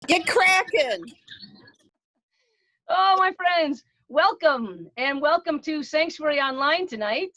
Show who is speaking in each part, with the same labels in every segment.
Speaker 1: Get cracking.
Speaker 2: Oh, my friends, welcome and welcome to Sanctuary Online tonight.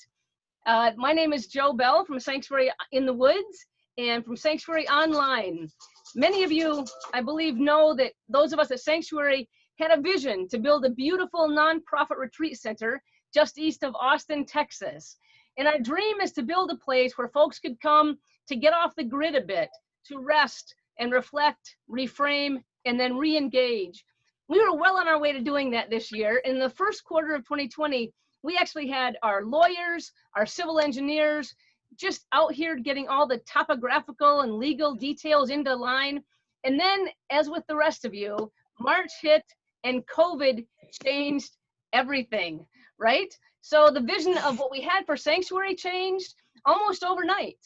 Speaker 2: My name is Jo Bell from Sanctuary in the Woods and from Sanctuary Online. Many of you, I believe, know that those of us at Sanctuary had a vision to build a beautiful nonprofit retreat center just east of Austin, Texas. And our dream is to build a place where folks could come to get off the grid a bit, to rest and reflect, reframe, and then re-engage. We were well on our way to doing that this year. In the first quarter of 2020, we actually had our lawyers, our civil engineers, just out here getting all the topographical and legal details into line. And then, as with the rest of you, March hit and COVID changed everything, right? So the vision of what we had for Sanctuary changed almost overnight.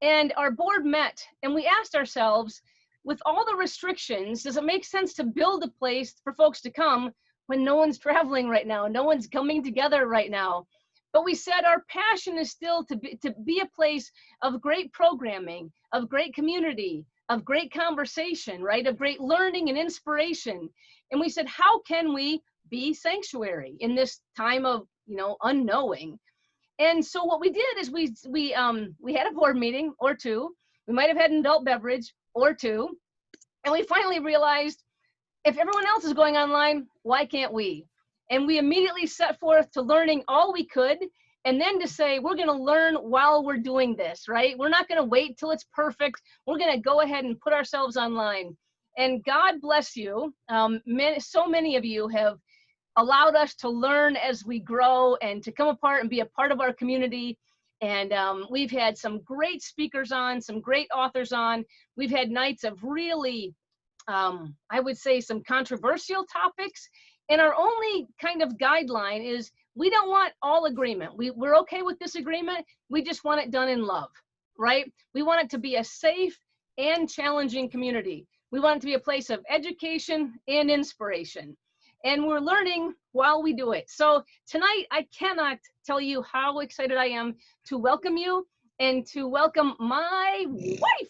Speaker 2: And our board met and we asked ourselves, with all the restrictions, does it make sense to build a place for folks to come when no one's traveling right now, no one's coming together right now? But we said our passion is still to be a place of great programming, of great community, of great conversation, right? Of great learning and inspiration. And we said, how can we be Sanctuary in this time of, unknowing? And so what we did is we had a board meeting or two. We might have had an adult beverage or two. And we finally realized, if everyone else is going online, why can't we? And we immediately set forth to learning all we could, and then to say, we're going to learn while we're doing this, right? We're not going to wait till it's perfect. We're going to go ahead and put ourselves online. And God bless you. So many of you have allowed us to learn as we grow and to come apart and be a part of our community. And we've had some great speakers on, some great authors on. We've had nights of really, I would say, some controversial topics. And our only kind of guideline is we don't want all agreement. We're okay with disagreement. We just want it done in love, right? We want it to be a safe and challenging community. We want it to be a place of education and inspiration. And we're learning while we do it. So tonight, I cannot tell you how excited I am to welcome you and to welcome my wife.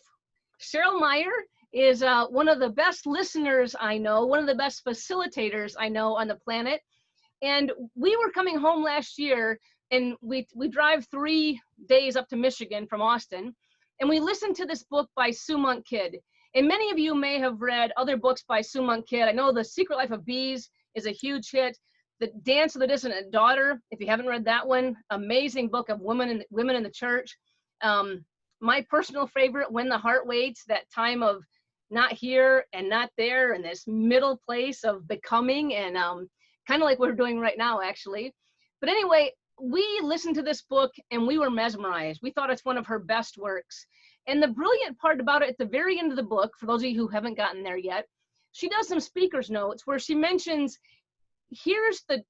Speaker 2: Cheryl Meyer is one of the best listeners I know, one of the best facilitators I know on the planet. And we were coming home last year, and we drive 3 days up to Michigan from Austin, and we listened to this book by Sue Monk Kidd. And many of you may have read other books by Sue Monk Kidd. I know The Secret Life of Bees is a huge hit. The Dance of the Dissonant Daughter, if you haven't read that one, amazing book of women in the church. My personal favorite, When the Heart Waits, that time of not here and not there, and this middle place of becoming, and kind of like what we're doing right now, actually. But anyway, we listened to this book and we were mesmerized. We thought it's one of her best works. And the brilliant part about it, at the very end of the book, for those of you who haven't gotten there yet, she does some speaker's notes where she mentions, here's the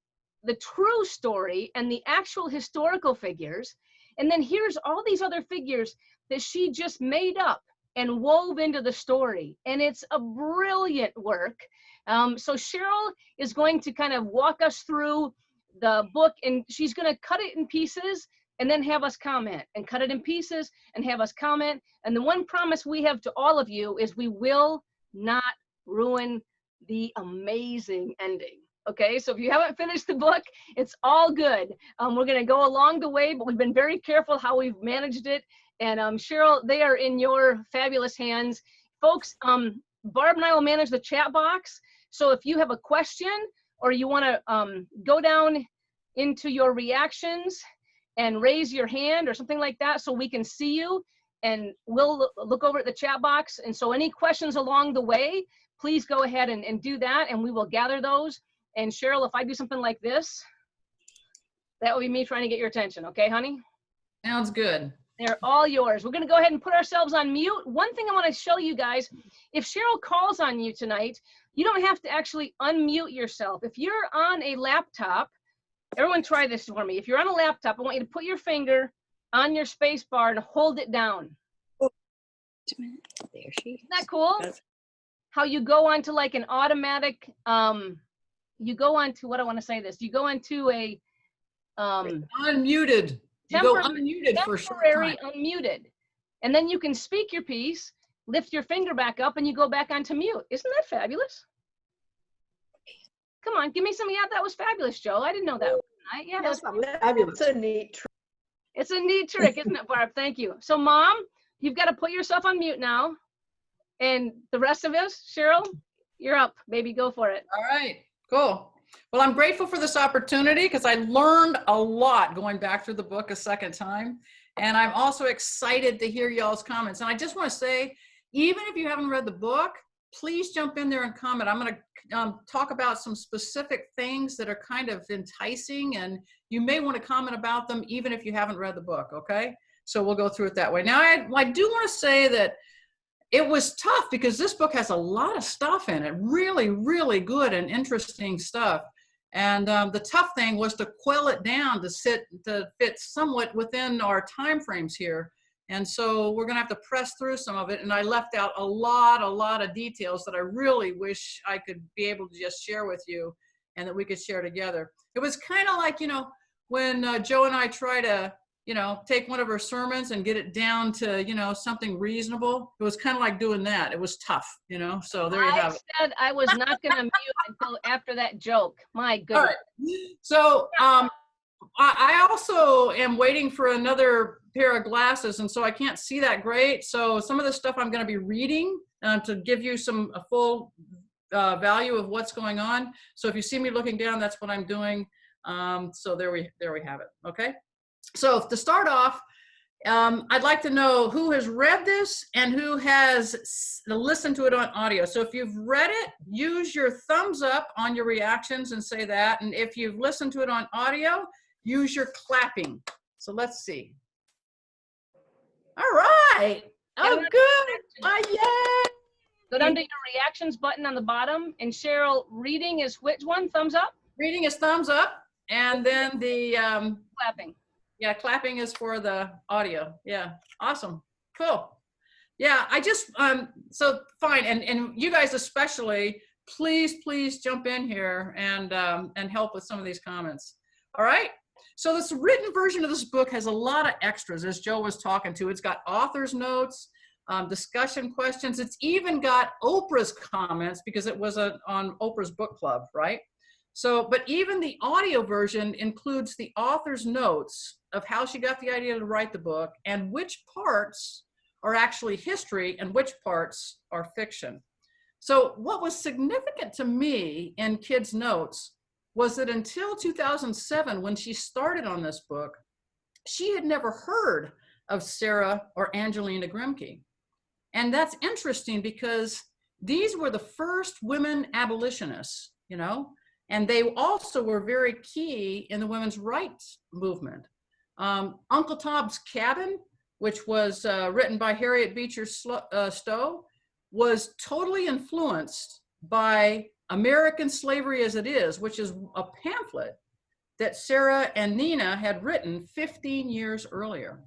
Speaker 2: true story and the actual historical figures, and then here's all these other figures that she just made up and wove into the story. And it's a brilliant work. So Cheryl is going to kind of walk us through the book, and she's going to cut it in pieces and then have us comment, and cut it in pieces and have us comment. And the one promise we have to all of you is we will not ruin the amazing ending. Okay, so if you haven't finished the book, it's all good. We're going to go along the way, but we've been very careful how we've managed it. And Cheryl, they are in your fabulous hands. Folks, Barb and I will manage the chat box. So if you have a question or you want to go down into your reactions and raise your hand or something like that so we can see you, and we'll look over at the chat box. And so any questions along the way, please go ahead and do that, and we will gather those. And Cheryl, if I do something like this, that will be me trying to get your attention. Okay, honey?
Speaker 3: Sounds good.
Speaker 2: They're all yours. We're going to go ahead and put ourselves on mute. One thing I want to show you guys, if Cheryl calls on you tonight, you don't have to actually unmute yourself. If you're on a laptop, everyone try this for me. If you're on a laptop, I want you to put your finger on your space bar and hold it down.
Speaker 1: There she is.
Speaker 2: Isn't that cool? How you go on to like an automatic, you go on to, what I want to say this, you go into a
Speaker 3: unmuted. You go unmuted for a short time.
Speaker 2: Unmuted. And then you can speak your piece, lift your finger back up and you go back onto mute. Isn't that fabulous? Come on, give me some. Yeah, that was fabulous, Joe. I didn't know that. Yeah,
Speaker 3: Yes,
Speaker 2: that's
Speaker 3: fabulous. It's a neat trick.
Speaker 2: It's a neat trick, isn't it, Barb? Thank you. So, Mom, you've got to put yourself on mute now. And the rest of us, Cheryl, you're up. Baby, go for it.
Speaker 4: All right, cool. Well, I'm grateful for this opportunity because I learned a lot going back through the book a second time. And I'm also excited to hear y'all's comments. And I just want to say, even if you haven't read the book, please jump in there and comment. I'm going to talk about some specific things that are kind of enticing, and you may want to comment about them even if you haven't read the book, okay? So we'll go through it that way. Now, I do want to say that it was tough because this book has a lot of stuff in it, really, really good and interesting stuff. And the tough thing was to quill it down to fit somewhat within our time frames here. And so we're gonna have to press through some of it. And I left out a lot of details that I really wish I could be able to just share with you and that we could share together. It was kind of like, you know, when Joe and I try to, you know, take one of her sermons and get it down to, you know, something reasonable. It was kind of like doing that. It was tough, you know, so there you have it.
Speaker 2: I said I was not gonna mute until after that joke. My goodness.
Speaker 4: All right. So I also am waiting for another pair of glasses, and so I can't see that great. So some of the stuff I'm going to be reading to give you a full value of what's going on. So if you see me looking down, that's what I'm doing. So there we have it. Okay. So to start off, I'd like to know who has read this and who has listened to it on audio. So if you've read it, use your thumbs up on your reactions and say that. And if you've listened to it on audio, use your clapping. So let's see. All right. Oh, good. Oh, yay.
Speaker 2: Go down to your reactions button on the bottom. And Cheryl, reading is which one? Thumbs up?
Speaker 4: Reading is thumbs up. And then the
Speaker 2: Clapping.
Speaker 4: yeah, clapping is for the audio. Yeah, awesome, cool. Yeah, I just, so fine, and you guys especially, please jump in here and help with some of these comments. All right, so this written version of this book has a lot of extras, as Joe was talking to. It's got author's notes, discussion questions. It's even got Oprah's comments because it was on Oprah's book club, right? So, but even the audio version includes the author's notes of how she got the idea to write the book and which parts are actually history and which parts are fiction. So what was significant to me in Kid's notes was that until 2007, when she started on this book, she had never heard of Sarah or Angelina Grimké. And that's interesting because these were the first women abolitionists, you know, and they also were very key in the women's rights movement. Uncle Tom's Cabin, which was written by Harriet Beecher Stowe, was totally influenced by American Slavery as It Is, which is a pamphlet that Sarah and Nina had written 15 years earlier.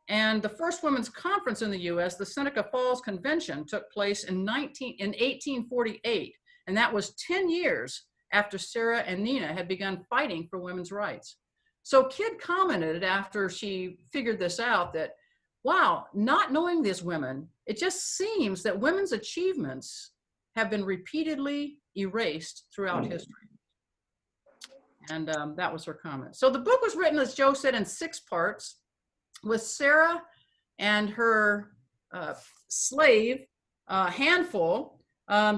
Speaker 4: And the first women's conference in the US, the Seneca Falls Convention, took place in 1848. And that was 10 years after Sarah and Nina had begun fighting for women's rights. So Kid commented after she figured this out that, wow, not knowing these women, it just seems that women's achievements have been repeatedly erased throughout history. And that was her comment. So the book was written, as Joe said, in 6 parts, with Sarah and her slave, Handful,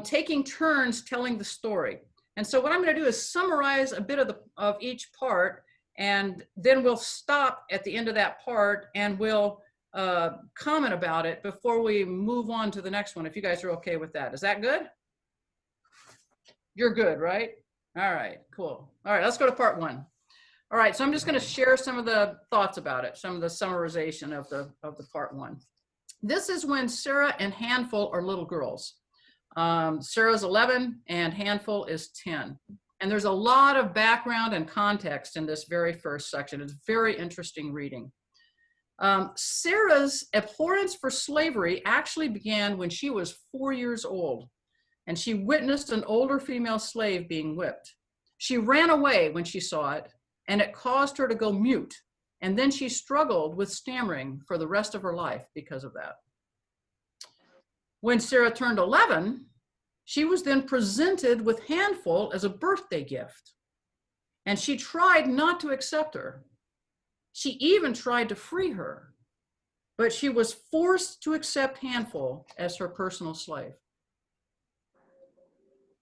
Speaker 4: taking turns telling the story. And so what I'm going to do is summarize a bit of each part, and then we'll stop at the end of that part and we'll comment about it before we move on to the next one, if you guys are okay with that. Is that good? You're good, right? All right, cool. All right, let's go to part 1. All right, so I'm just going to share some of the thoughts about it, some of the summarization of the part 1. This is when Sarah and Handful are little girls. Sarah's 11 and Handful is 10. And there's a lot of background and context in this very first section. It's very interesting reading. Sarah's abhorrence for slavery actually began when she was 4 years old, and she witnessed an older female slave being whipped. She ran away when she saw it, and it caused her to go mute. And then she struggled with stammering for the rest of her life because of that. When Sarah turned 11, she was then presented with Handful as a birthday gift. And she tried not to accept her. She even tried to free her, but she was forced to accept Handful as her personal slave.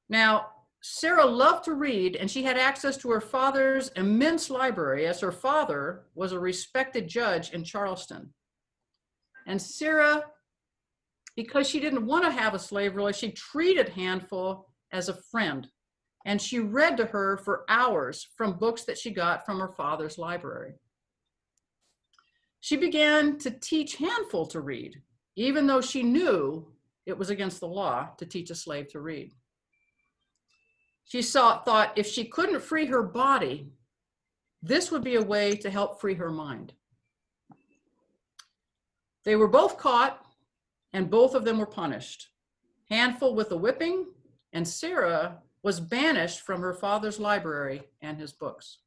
Speaker 4: Now, Sarah loved to read, and she had access to her father's immense library, as her father was a respected judge in Charleston. And Sarah, because she didn't want to have a slave really, she treated Handful as a friend. And she read to her for hours from books that she got from her father's library. She began to teach Handful to read, even though she knew it was against the law to teach a slave to read. She thought if she couldn't free her body, this would be a way to help free her mind. They were both caught, and both of them were punished. Handful with a whipping, and Sarah was banished from her father's library and his books.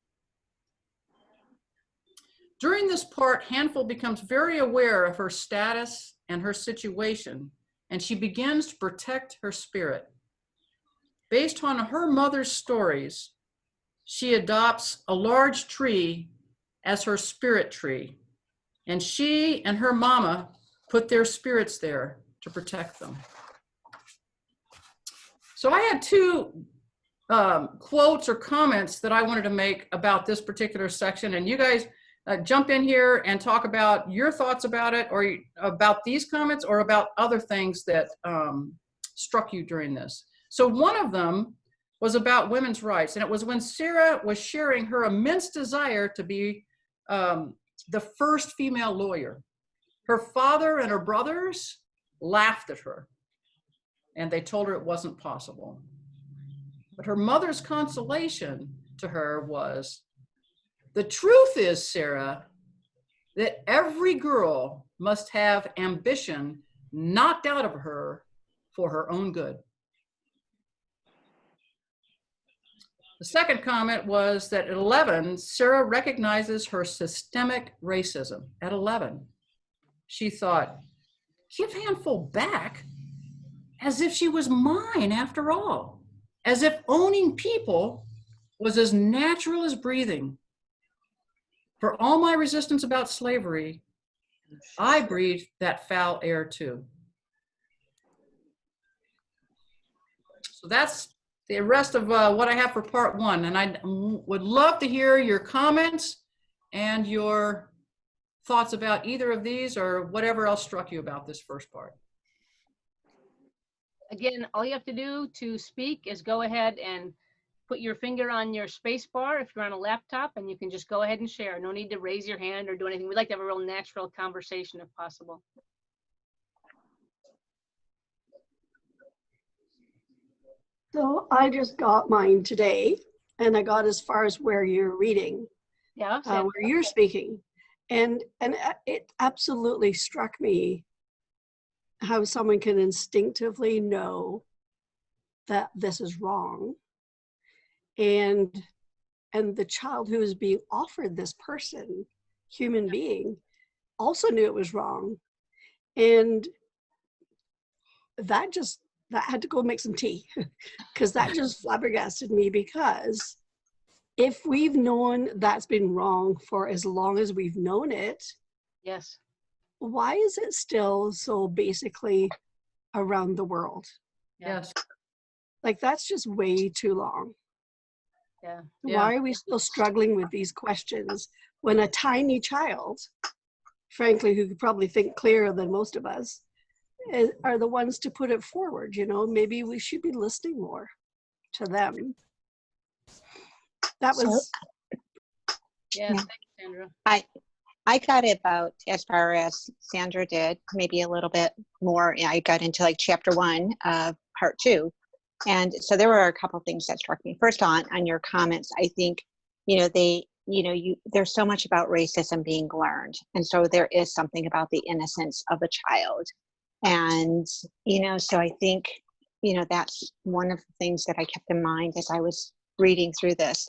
Speaker 4: During this part, Handful becomes very aware of her status and her situation, and she begins to protect her spirit. Based on her mother's stories, she adopts a large tree as her spirit tree, and she and her mama put their spirits there to protect them. So I had two quotes or comments that I wanted to make about this particular section, and you guys jump in here and talk about your thoughts about it, or about these comments, or about other things that struck you during this. So one of them was about women's rights, and it was when Sarah was sharing her immense desire to be the first female lawyer. Her father and her brothers laughed at her, and they told her it wasn't possible. But her mother's consolation to her was, the truth is, Sarah, that every girl must have ambition knocked out of her for her own good. The second comment was that at 11, Sarah recognizes her systemic racism. At 11, she thought, give Handful back, as if she was mine after all, as if owning people was as natural as breathing. For all my resistance about slavery, I breathed that foul air too. So that's the rest of what I have for part one. And I would love to hear your comments and your thoughts about either of these, or whatever else struck you about this first part.
Speaker 2: Again, all you have to do to speak is go ahead and put your finger on your space bar if you're on a laptop, and you can just go ahead and share. No need to raise your hand or do anything. We'd like to have a real natural conversation if possible.
Speaker 3: So I just got mine today, and I got as far as where you're reading,
Speaker 2: Yeah.
Speaker 3: where you're speaking. And it absolutely struck me how someone can instinctively know that this is wrong. And the child who is being offered this person, human being, also knew it was wrong. And that had to go make some tea, because that just flabbergasted me. Because if we've known that's been wrong for as long as we've known it,
Speaker 2: Yes.
Speaker 3: why is it still so basically around the world?
Speaker 4: Yes.
Speaker 3: Like, that's just way too long.
Speaker 2: Yeah.
Speaker 3: Why are we still struggling with these questions when a tiny child, frankly, who could probably think clearer than most of us, are the ones to put it forward? You know, maybe we should be listening more to them. That was.
Speaker 2: Yeah. Thank you, Sandra.
Speaker 1: I got about as far as Sandra did, maybe a little bit more. I got into like chapter 1 of part 2. And so there were a couple of things that struck me. First on your comments, I think, there's so much about racism being learned. And so there is something about the innocence of a child. And, so I think, that's one of the things that I kept in mind as I was reading through this.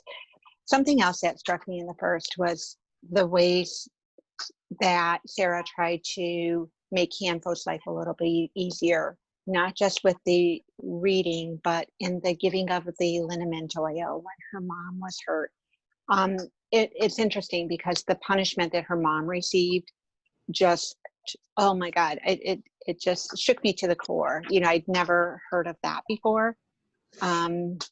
Speaker 1: Something else that struck me in the first was the ways that Sarah tried to make Handful's life a little bit easier. not just with the reading, but in the giving of the liniment oil when her mom was hurt. It's interesting because the punishment that her mom received just, oh my God, it just shook me to the core. You know, I'd never heard of that before. And,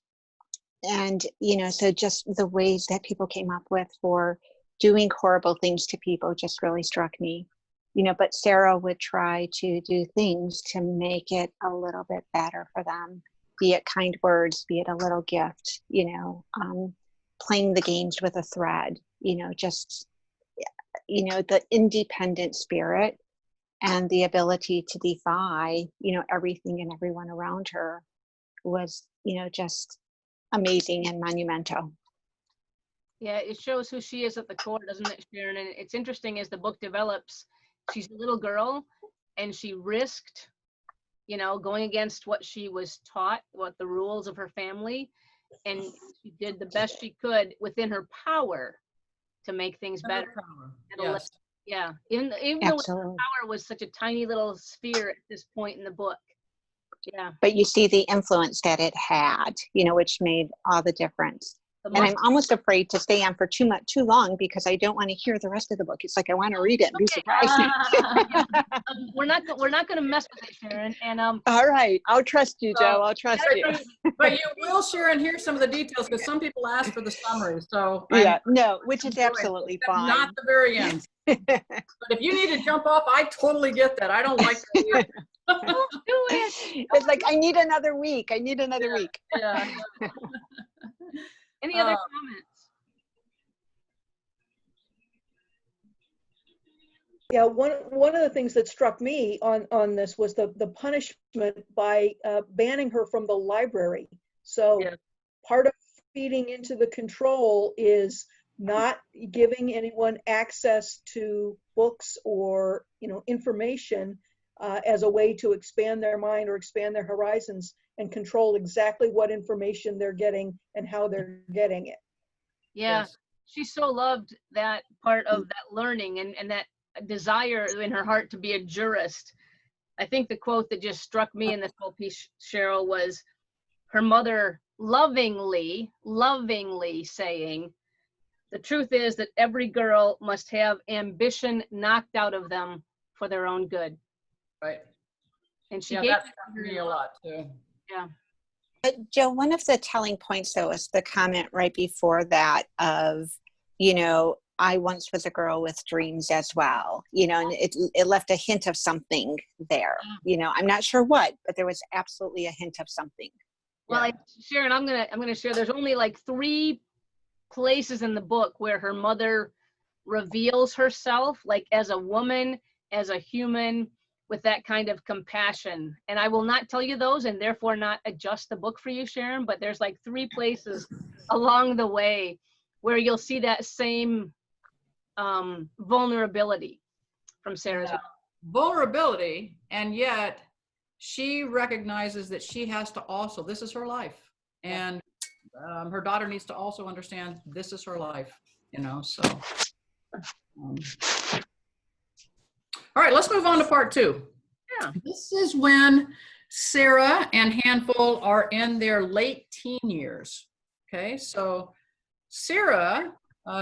Speaker 1: you know, so just the ways that people came up with for doing horrible things to people just really struck me. You know, but Sarah would try to do things to make it a little bit better for them, be it kind words, be it a little gift, you know, playing the games with a thread, you know, just, you know, the independent spirit and the ability to defy, you know, everything and everyone around her was, you know, just amazing and monumental.
Speaker 2: Yeah, it shows who she is at the core, doesn't it, Sharon? And it's interesting as the book develops, she's a little girl and she risked, you know, going against what she was taught, what the rules of her family, and she did the best she could within her power to make things better.
Speaker 4: Yes.
Speaker 2: Yeah, even though her power was such a tiny little sphere at this point in the book. Yeah.
Speaker 1: But you see the influence that it had, you know, which made all the difference. And I'm almost afraid to stay on for too long because I don't want to hear the rest of the book. It's like I want to read it and be surprised.
Speaker 2: We're not going to mess with it, Sharon. And
Speaker 1: all right, I'll trust you, Joe. I'll trust you.
Speaker 4: But you will share and hear some of the details because some people ask for the summary. So
Speaker 1: yeah, no, which is absolutely fine.
Speaker 4: Not the very end. But if you need to jump off, I totally get that. I don't like that either.
Speaker 2: Don't do it.
Speaker 1: It's like I need another week. I need another week.
Speaker 2: Yeah. Any other comments?
Speaker 5: Yeah, one of the things that struck me on this was the punishment by banning her from the library. So part of feeding into the control is not giving anyone access to books or, you know, information as a way to expand their mind or expand their horizons and control exactly what information they're getting and how they're getting it.
Speaker 2: Yeah, yes. She so loved that part of that learning and that desire in her heart to be a jurist. I think the quote that just struck me in this whole piece, Cheryl, was her mother lovingly saying, the truth is that every girl must have ambition knocked out of them for their own good.
Speaker 4: Right.
Speaker 2: And she
Speaker 4: gave that to me a lot too.
Speaker 2: Yeah.
Speaker 1: But Joe, one of the telling points though is the comment right before that of, you know, I once was a girl with dreams as well, you know, and it left a hint of something there, you know, I'm not sure what, but there was absolutely a hint of something.
Speaker 2: Well, Sharon, I'm gonna share, there's only like 3 places in the book where her mother reveals herself, like as a woman, as a human, with that kind of compassion. And I will not tell you those and therefore not adjust the book for you, Sharon, but there's like 3 places along the way where you'll see that same vulnerability from Sarah's.
Speaker 4: Yeah. Vulnerability, and yet she recognizes that she has to also, this is her life. And her daughter needs to also understand this is her life, you know, so. All right, let's move on to part 2.
Speaker 2: Yeah.
Speaker 4: This is when Sarah and Handful are in their late teen years. Okay, so Sarah,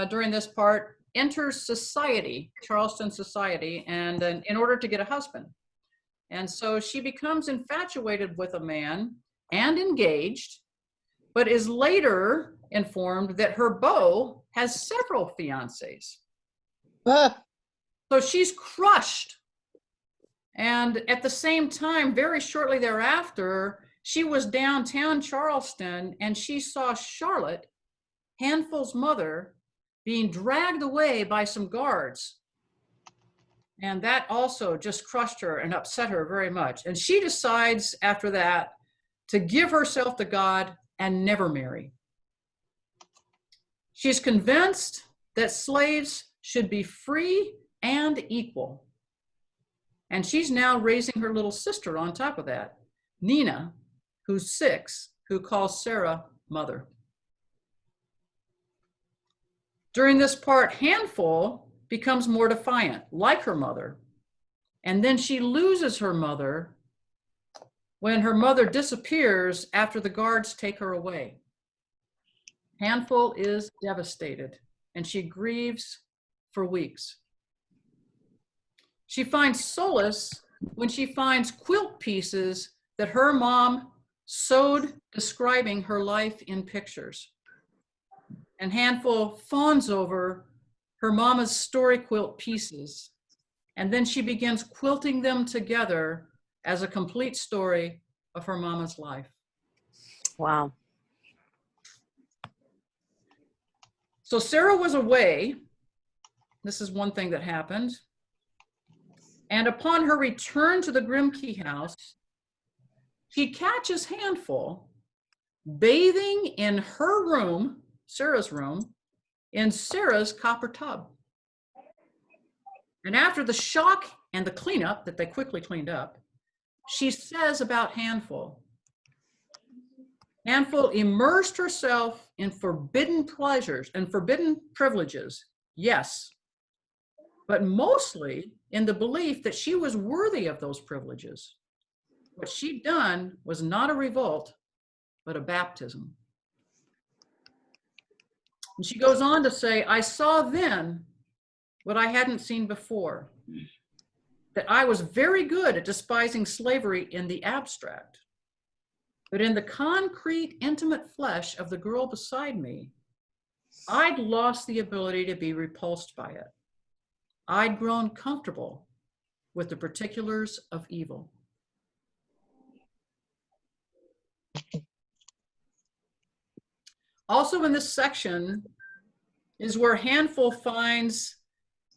Speaker 4: during this part, enters society, Charleston society, and in order to get a husband. And so she becomes infatuated with a man and engaged, but is later informed that her beau has several fiancés. So she's crushed. And at the same time, very shortly thereafter, she was downtown Charleston and she saw Charlotte, Handful's mother, being dragged away by some guards. And that also just crushed her and upset her very much. And she decides after that to give herself to God and never marry. She's convinced that slaves should be free and equal. And she's now raising her little sister on top of that, Nina, who's 6, who calls Sarah mother. During this part, Handful becomes more defiant, like her mother. And then she loses her mother when her mother disappears after the guards take her away. Handful is devastated, and she grieves for weeks. She finds solace when she finds quilt pieces that her mom sewed describing her life in pictures. And Handful fawns over her mama's story quilt pieces, and then she begins quilting them together as a complete story of her mama's life.
Speaker 6: Wow.
Speaker 4: So Sarah was away. This is one thing that happened. And upon her return to the Grimké house, she catches Handful bathing in her room, Sarah's room, in Sarah's copper tub. And after the shock and the cleanup that they quickly cleaned up, she says about Handful, Handful immersed herself in forbidden pleasures and forbidden privileges, yes, but mostly in the belief that she was worthy of those privileges. What she'd done was not a revolt, but a baptism. And she goes on to say, I saw then what I hadn't seen before, that I was very good at despising slavery in the abstract, but in the concrete, intimate flesh of the girl beside me, I'd lost the ability to be repulsed by it. I'd grown comfortable with the particulars of evil. Also in this section is where Handful finds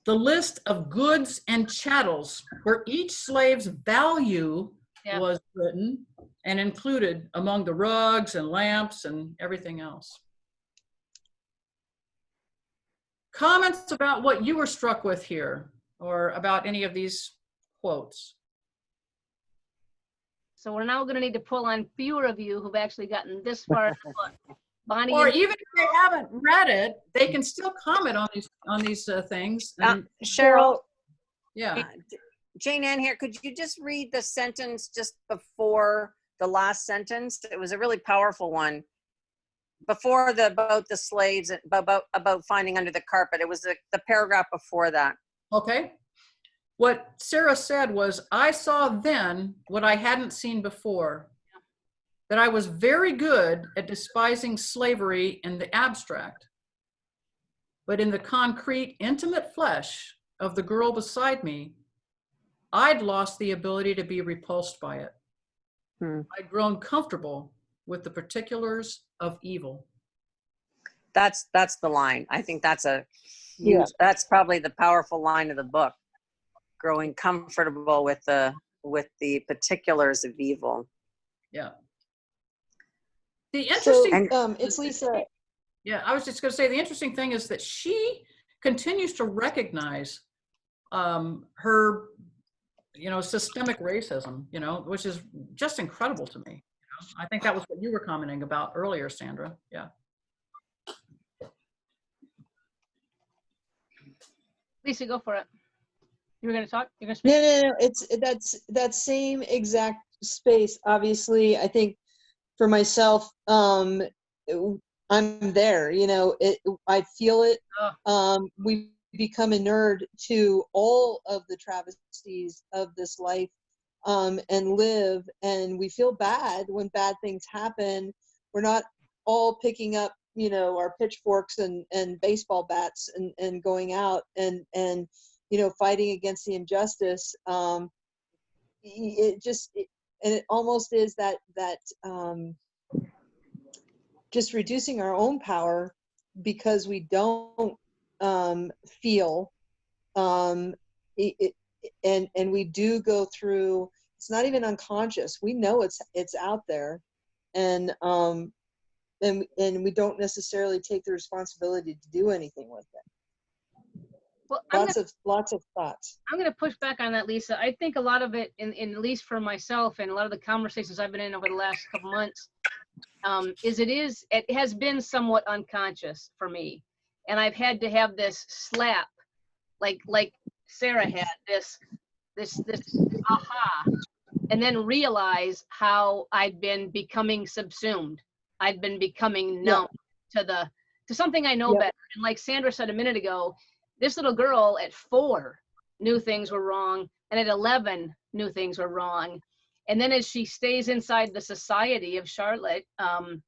Speaker 4: the list of goods and chattels, where each slave's value was written and included among the rugs and lamps and everything else. Comments about what you were struck with here, or about any of these quotes?
Speaker 2: So we're now going to need to pull on fewer of you who've actually gotten this far in the book. Bonnie,
Speaker 4: Or even if they haven't read it, they can still comment on these things. And,
Speaker 6: Cheryl,
Speaker 4: yeah.
Speaker 6: Jane Ann here, could you just read the sentence just before the last sentence? It was a really powerful one. Before about the slaves, about finding under the carpet. It was the paragraph before that.
Speaker 4: Okay. What Sarah said was, I saw then what I hadn't seen before, that I was very good at despising slavery in the abstract, but in the concrete, intimate flesh of the girl beside me, I'd lost the ability to be repulsed by it. I'd grown comfortable with the particulars of evil.
Speaker 6: That's the line. I think that's that's probably the powerful line of the book. Growing comfortable with the particulars of evil.
Speaker 4: Yeah. The interesting,
Speaker 5: it's Lisa.
Speaker 4: Yeah, I was just going to say, the interesting thing is that she continues to recognize her, systemic racism, which is just incredible to me. I think that was what you were commenting about earlier, Sandra. Yeah.
Speaker 2: Lisa, go for it. You were going to talk? You're going to speak?
Speaker 7: No. It's that same exact space. Obviously, I think for myself, I'm there. I feel it. We become inured to all of the travesties of this life, and live, and we feel bad when bad things happen. We're not all picking up, our pitchforks and baseball bats and going out and fighting against the injustice. It almost is that just reducing our own power because we don't feel and we do go through. It's not even unconscious. We know it's out there, and we don't necessarily take the responsibility to do anything with it.
Speaker 2: Well,
Speaker 7: lots of thoughts.
Speaker 2: I'm going to push back on that, Lisa. I think a lot of it, in at least for myself and a lot of the conversations I've been in over the last couple months, it has been somewhat unconscious for me, and I've had to have this slap, like Sarah had this aha, and then realize how I'd been becoming subsumed. I'd been becoming numb to something I know better. And like Sandra said a minute ago, this little girl at 4 knew things were wrong, and at 11 knew things were wrong. And then as she stays inside the society of Charlotte, not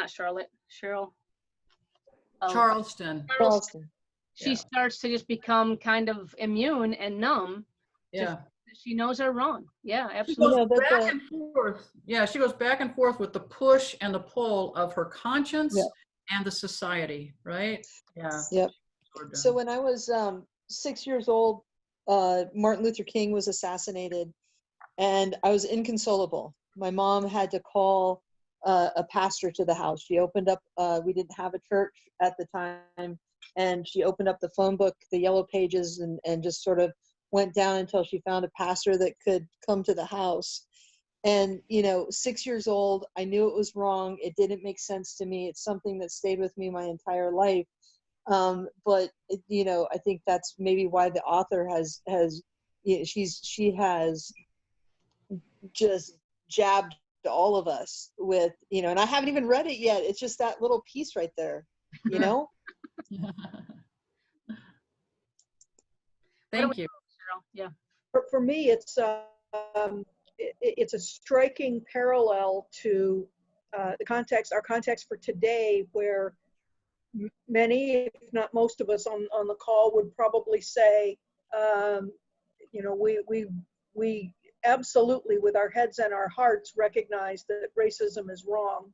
Speaker 2: Charlotte, Cheryl.
Speaker 4: Charleston.
Speaker 7: Charleston.
Speaker 2: She starts to just become kind of immune and numb.
Speaker 4: Yeah.
Speaker 2: She knows are wrong. Yeah,
Speaker 4: She
Speaker 2: absolutely.
Speaker 4: goes back and forth. Yeah, she goes back and forth with the push and the pull of her conscience and the society, right? Yeah.
Speaker 7: Yep. So when I was 6 years old, Martin Luther King was assassinated, and I was inconsolable. My mom had to call a pastor to the house. She opened up, we didn't have a church at the time, and she opened up the phone book, the yellow pages, and just sort of went down until she found a pastor that could come to the house. And, 6 years old, I knew it was wrong. It didn't make sense to me. It's something that stayed with me my entire life. But I think that's maybe why the author she has just jabbed all of us with, and I haven't even read it yet. It's just that little piece right there,
Speaker 4: Thank you.
Speaker 2: Yeah.
Speaker 5: For me, it's a striking parallel to our context for today, where many, if not most of us on the call would probably say, we absolutely, with our heads and our hearts, recognize that racism is wrong.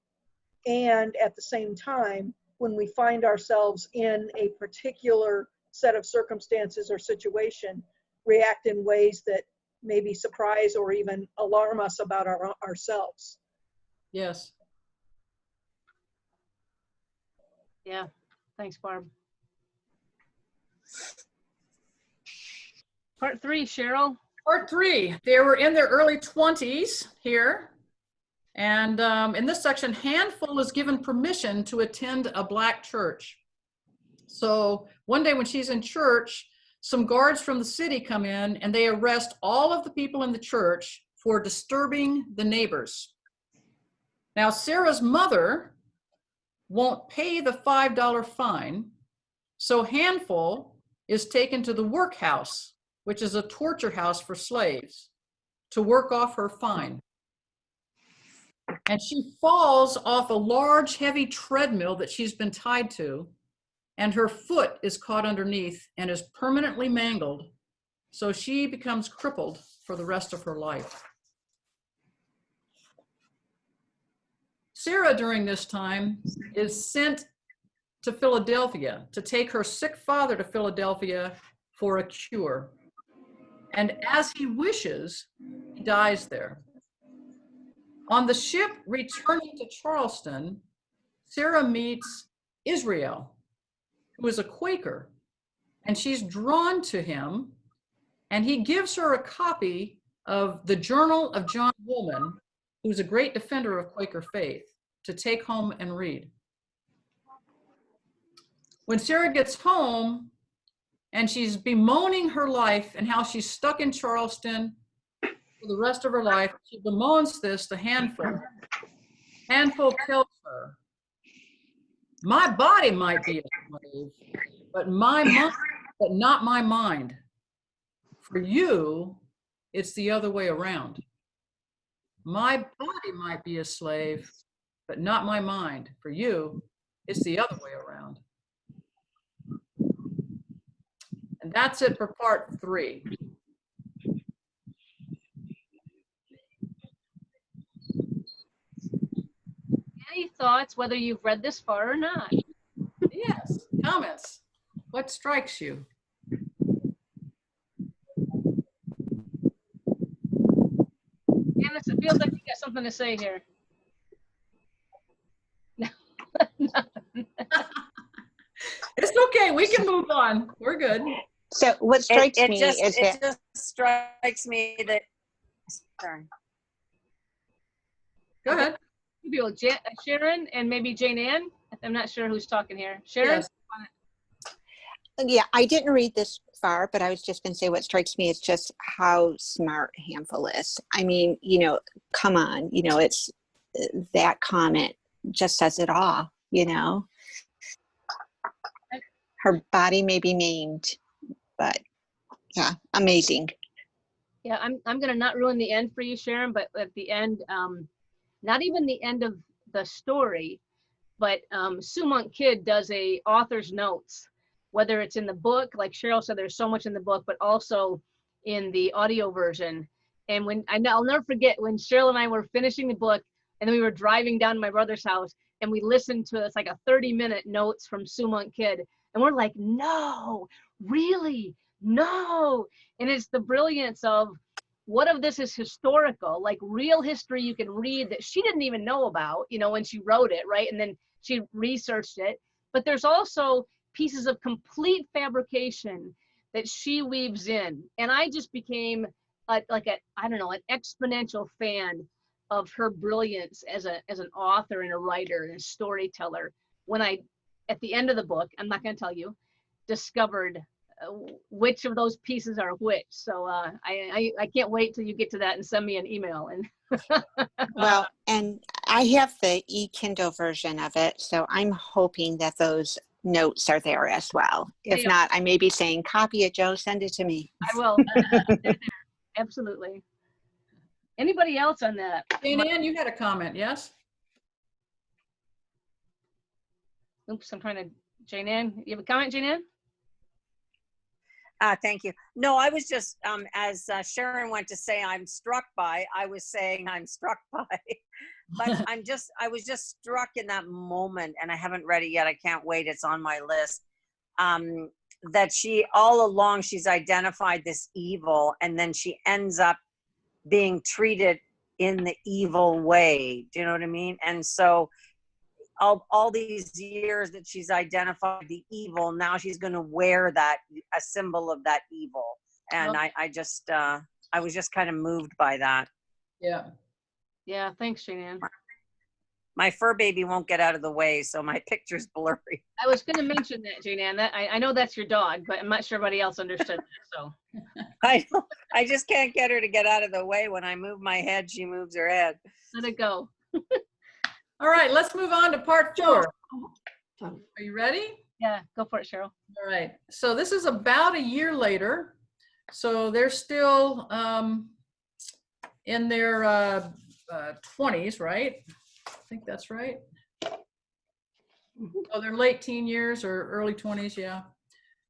Speaker 5: And at the same time, when we find ourselves in a particular set of circumstances or situation, react in ways that maybe surprise or even alarm us about ourselves.
Speaker 4: Yes.
Speaker 2: Yeah. Thanks, Barb. Part 3, Cheryl.
Speaker 4: Part 3, they were in their early 20s here. And in this section, Handful is given permission to attend a Black church. So one day when she's in church, some guards from the city come in and they arrest all of the people in the church for disturbing the neighbors. Now, Sarah's mother won't pay the $5 fine, so Handful is taken to the workhouse, which is a torture house for slaves, to work off her fine. And she falls off a large, heavy treadmill that she's been tied to, and her foot is caught underneath and is permanently mangled, so she becomes crippled for the rest of her life. Sarah, during this time, is sent to Philadelphia to take her sick father to Philadelphia for a cure. And as he wishes, he dies there. On the ship returning to Charleston, Sarah meets Israel, who is a Quaker, and she's drawn to him, and he gives her a copy of the Journal of John Woolman, who's a great defender of Quaker faith, to take home and read. When Sarah gets home and she's bemoaning her life and how she's stuck in Charleston for the rest of her life, she bemoans this to Handful. Handful tells her, "My body might be a slave, but not my mind. For you, it's the other way around. My body might be a slave, but not my mind. For you, it's the other way around." And that's it for part 3.
Speaker 2: Any thoughts, whether you've read this far or not?
Speaker 4: Yes, comments. What strikes you?
Speaker 2: Janice, it feels like you got something to say here.
Speaker 4: It's okay, we can move on. We're good.
Speaker 1: So what strikes
Speaker 6: It
Speaker 1: me
Speaker 6: just
Speaker 1: is that
Speaker 6: strikes me that, sorry.
Speaker 4: Go ahead.
Speaker 2: People, Sharon and maybe Jane Ann. I'm not sure who's talking here. Sharon?
Speaker 4: Yes.
Speaker 1: Yeah, I didn't read this far, but I was just going to say what strikes me is just how smart Handful is. I mean, come on, it's that comment just says it all, Her body may be maimed, but yeah, amazing.
Speaker 2: Yeah, I'm gonna not ruin the end for you, Sharon, but at the end, not even the end of the story, but Sue Monk Kidd does a author's notes, whether it's in the book, like Cheryl said, there's so much in the book, but also in the audio version. And I'll never forget when Cheryl and I were finishing the book, and then we were driving down to my brother's house, and we listened to it's like a 30-minute notes from Sue Monk Kidd, and we're like, no, really, no. And it's the brilliance of what of this is historical, like real history you can read that she didn't even know about, when she wrote it, right? And then she researched it. But there's also pieces of complete fabrication that she weaves in. And I just became an exponential fan of her brilliance as an author and a writer and a storyteller. When I, at the end of the book, I'm not going to tell you, discovered which of those pieces are which. So I can't wait till you get to that and send me an email. And
Speaker 1: Well, and I have the e-Kindle version of it, so I'm hoping that those notes are there as well. If not, I may be saying, copy it, Joe, send it to me.
Speaker 2: I will. They're there. Absolutely. Anybody else on that?
Speaker 4: Jane Ann, you had a comment, yes?
Speaker 2: Oops, I'm trying to, Jane Ann, you have a comment, Jane Ann?
Speaker 6: Thank you. No, I was just, as Sharon went to say I'm struck by, I was saying I'm struck by. But I was just struck in that moment, and I haven't read it yet. I can't wait. It's on my list. That she, all along, she's identified this evil, and then she ends up being treated in the evil way. Do you know what I mean? And so all these years that she's identified the evil, now she's going to wear that, a symbol of that evil. And I was just kind of moved by that.
Speaker 4: Yeah.
Speaker 2: Yeah, thanks, Jane Ann.
Speaker 6: My fur baby won't get out of the way, so my picture's blurry.
Speaker 2: I was going to mention that, Jane Ann. That I know that's your dog, but I'm not sure everybody else understood that. So
Speaker 6: I just can't get her to get out of the way. When I move my head, she moves her head.
Speaker 2: let it go.
Speaker 4: All right, let's move on to part 4. Are you ready?
Speaker 2: Yeah, go for it, Cheryl.
Speaker 4: All right, so this is about a year later. So they're still in their 20s, right? I think that's right. Oh, they're late teen years or early 20s, yeah.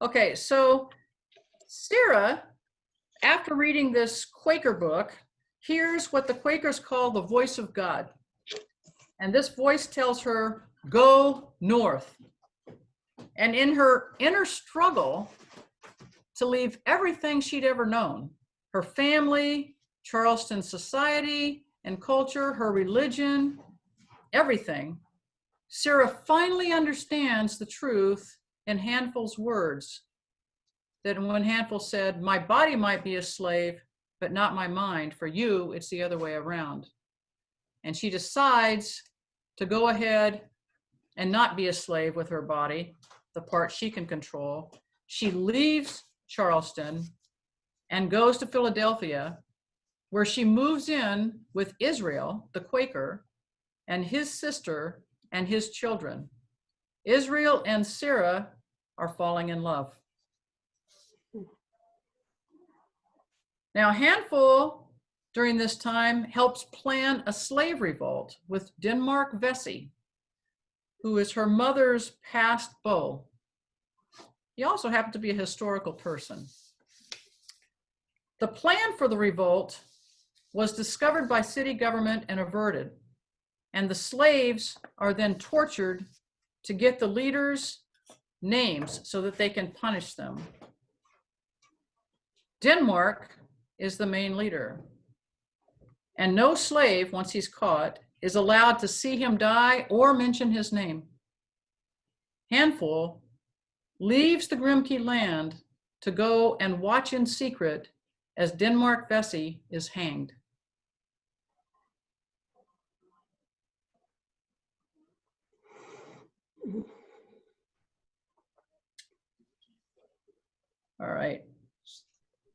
Speaker 4: Okay, so Sarah, after reading this Quaker book, hears what the Quakers call the voice of God. And this voice tells her, go north. And in her inner struggle to leave everything she'd ever known, her family, Charleston society and culture, her religion, everything, Sarah finally understands the truth in Handful's words. That when Handful said, my body might be a slave, but not my mind. For you, it's the other way around. And she decides to go ahead and not be a slave with her body, the part she can control. She leaves Charleston and goes to Philadelphia, where she moves in with Israel, the Quaker, and his sister and his children. Israel and Sarah are falling in love. Now, Handful, during this time, helps plan a slave revolt with Denmark Vesey, who is her mother's past beau. He also happened to be a historical person. The plan for the revolt was discovered by city government and averted, and the slaves are then tortured to get the leaders' names so that they can punish them. Denmark is the main leader, and no slave, once he's caught, is allowed to see him die or mention his name. Handful leaves the Grimké land to go and watch in secret as Denmark Vesey is hanged. All right.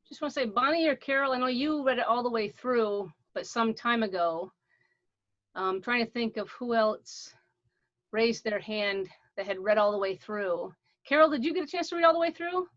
Speaker 2: Just want to say, Bonnie or Carol, I know you read it all the way through, but some time ago. I'm trying to think of who else raised their hand that had read all the way through. Carol, did you get a chance to read all the way through?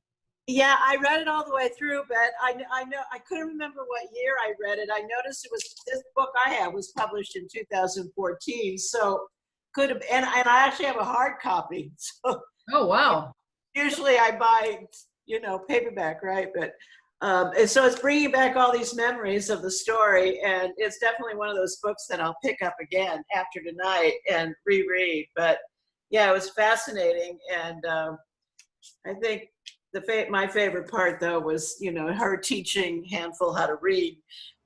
Speaker 8: Yeah, I read it all the way through, but I know I couldn't remember what year I read it. I noticed it was this book I have was published in 2014, so could have. And I actually have a hard copy. So
Speaker 4: Oh, wow.
Speaker 8: usually I buy, you know, paperback, right? But and so it's bringing back all these memories of the story, and it's definitely one of those books that I'll pick up again after tonight and reread. But yeah, it was fascinating, and I think my favorite part though was, you know, her teaching Handful how to read,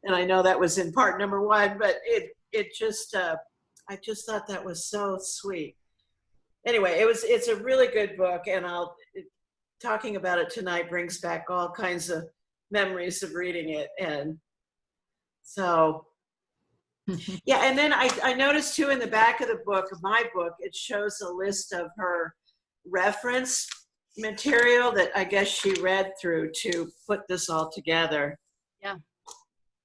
Speaker 8: and I know that was in part number 1, but it just I just thought that was so sweet. Anyway, it's a really good book, and talking about it tonight brings back all kinds of memories of reading it. And so yeah, and then I noticed too in the back of the book, of my book, it shows a list of her reference material that I guess she read through to put this all together.
Speaker 2: Yeah.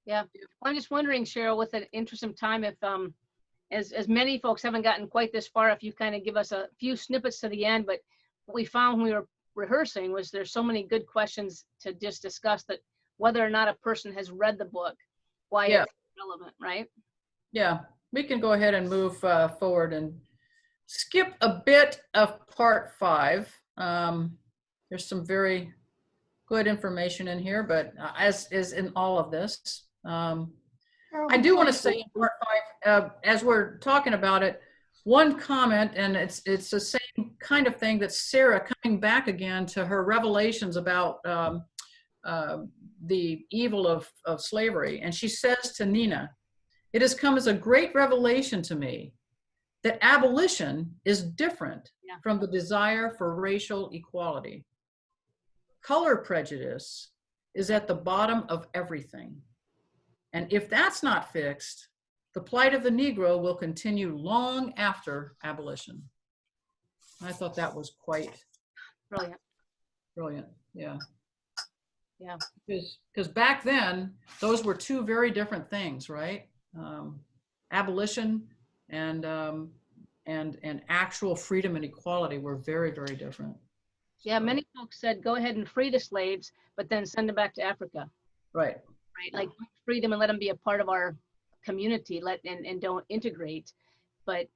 Speaker 2: Well, I'm just wondering, Cheryl, with an interest in time, if as many folks haven't gotten quite this far, if you kind of give us a few snippets to the end. But what we found when we were rehearsing was there's so many good questions to just discuss, that whether or not a person has read the book, why it's relevant, right?
Speaker 4: Yeah, we can go ahead and move forward and skip a bit of part 5. There's some very good information in here, but as is in all of this, I do want to say in part 5, as we're talking about it, one comment, and it's the same kind of thing, that Sarah coming back again to her revelations about the evil of slavery. And she says to Nina, "It has come as a great revelation to me that abolition is different from the desire for racial equality. Color prejudice is at the bottom of everything. And if that's not fixed, the plight of the Negro will continue long after abolition." I thought that was quite brilliant. Yeah. Because back then, those were two very different things, right? Abolition and actual freedom and equality were very, very different.
Speaker 2: Yeah, many folks said, go ahead and free the slaves, but then send them back to Africa.
Speaker 4: Right.
Speaker 2: Like free them and let them be a part of our community, and don't integrate.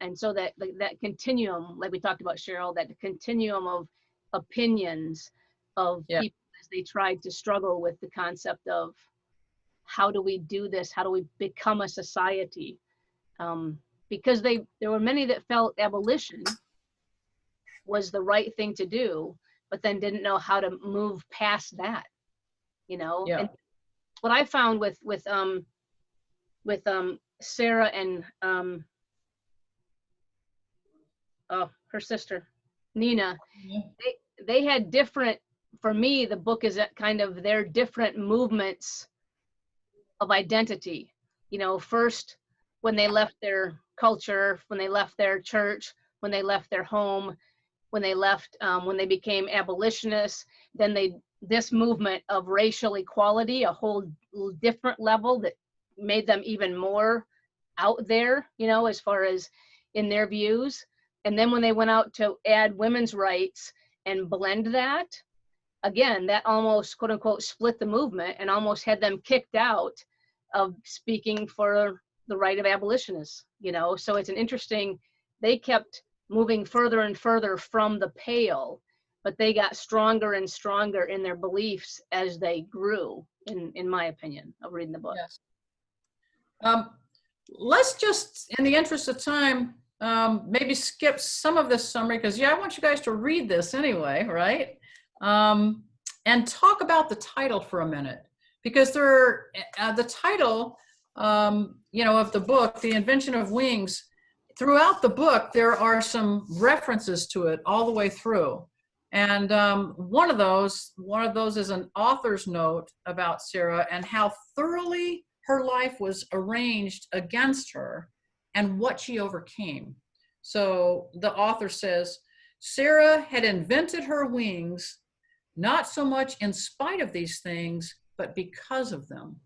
Speaker 2: And so that continuum, like we talked about, Cheryl, that continuum of opinions of people as they tried to struggle with the concept of how do we do this? How do we become a society? Because there were many that felt abolition was the right thing to do, but then didn't know how to move past that, you know?
Speaker 4: Yeah.
Speaker 2: And what I found with Sarah and her sister Nina, they had different, for me the book is kind of their different movements of identity, you know. First, when they left their culture, when they left their church, when they left their home, when they left, when they became abolitionists, then this movement of racial equality, a whole different level that made them even more out there, you know, as far as in their views. And then when they went out to add women's rights and blend that, again, that almost, quote unquote, split the movement and almost had them kicked out of speaking for the right of abolitionists, you know. So it's an interesting, they kept moving further and further from the pale, but they got stronger and stronger in their beliefs as they grew, in my opinion, of reading the book.
Speaker 4: Yes. Let's just, in the interest of time, maybe skip some of this summary, because I want you guys to read this anyway, right? And talk about the title for a minute, because the title, you know, of the book, The Invention of Wings, throughout the book, there are some references to it all the way through. And one of those is an author's note about Sarah and how thoroughly her life was arranged against her and what she overcame. So the author says, Sarah had invented her wings not so much in spite of these things, but because of them.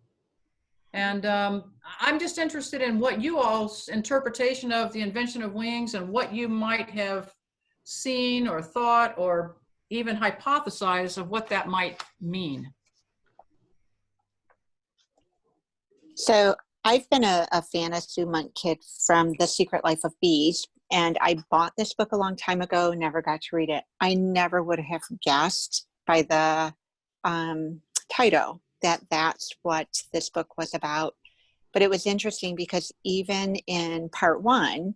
Speaker 4: And I'm just interested in what you all's interpretation of the invention of wings and what you might have seen or thought or even hypothesized of what that might mean.
Speaker 1: So I've been a fan of Sue Monk Kidd from The Secret Life of Bees, and I bought this book a long time ago, never got to read it. I never would have guessed by the title that that's what this book was about. But it was interesting because even in part one,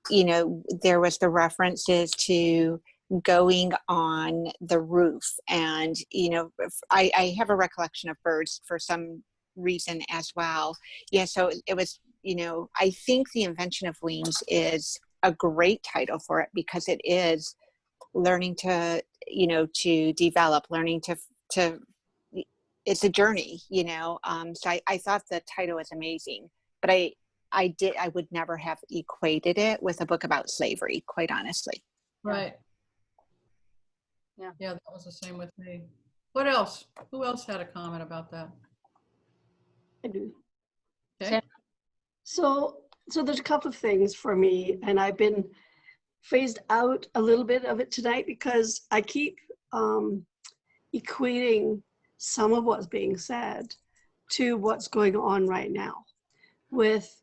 Speaker 1: you know, there was the references to going on the roof. And, you know, I have a recollection of birds for some reason as well. Yeah, so it was, you know, I think The Invention of Wings is a great title for it because it is learning to, you know, to develop, learning to it's a journey, you know. So I thought the title was amazing, but I would never have equated it with a book about slavery, quite honestly.
Speaker 4: Right.
Speaker 2: Yeah.
Speaker 4: Yeah, that was the same with me. What else? Who else had a comment about that?
Speaker 3: I do.
Speaker 4: Okay.
Speaker 3: So there's a couple of things for me, and I've been phased out a little bit of it tonight because I keep equating some of what's being said to what's going on right now with